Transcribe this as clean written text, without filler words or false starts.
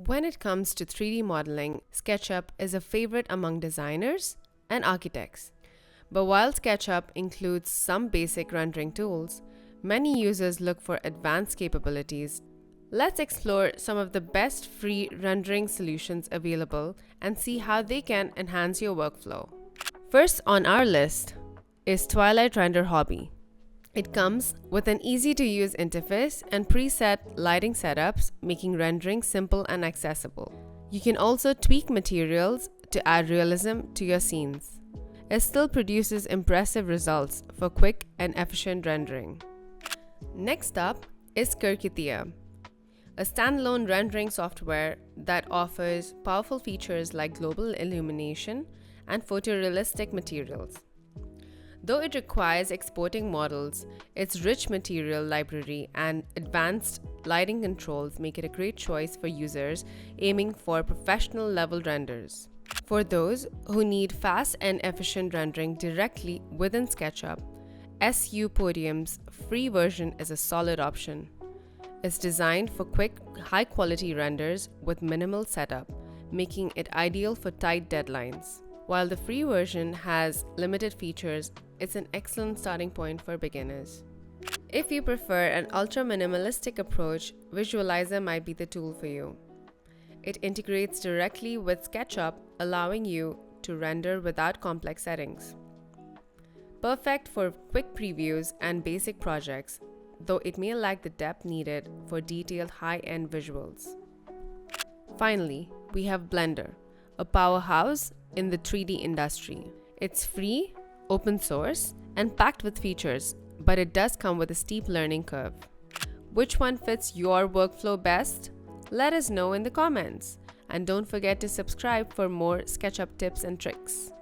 When it comes to 3D modeling, SketchUp is a favorite among designers and architects. But while SketchUp includes some basic rendering tools, many users look for advanced capabilities. Let's explore some of the best free rendering solutions available and see how they can enhance your workflow. First on our list is Twilight Render Hobby. It comes with an easy-to-use interface and preset lighting setups, making rendering simple and accessible. You can also tweak materials to add realism to your scenes. It still produces impressive results for quick and efficient rendering. Next up is Kirkithia, a standalone rendering software that offers powerful features like global illumination and photorealistic materials. Though it requires exporting models, its rich material library and advanced lighting controls make it a great choice for users aiming for professional-level renders. For those who need fast and efficient rendering directly within SketchUp, SU Podium's free version is a solid option. It's designed for quick, high-quality renders with minimal setup, making it ideal for tight deadlines. While the free version has limited features, it's an excellent starting point for beginners. If you prefer an ultra-minimalistic approach, Visualizer might be the tool for you. It integrates directly with SketchUp, allowing you to render without complex settings. Perfect for quick previews and basic projects, though it may lack the depth needed for detailed high-end visuals. Finally, we have Blender, a powerhouse in the 3D industry. It's free, open source, and packed with features, but it does come with a steep learning curve. Which one fits your workflow best? Let us know in the comments. And don't forget to subscribe for more SketchUp tips and tricks.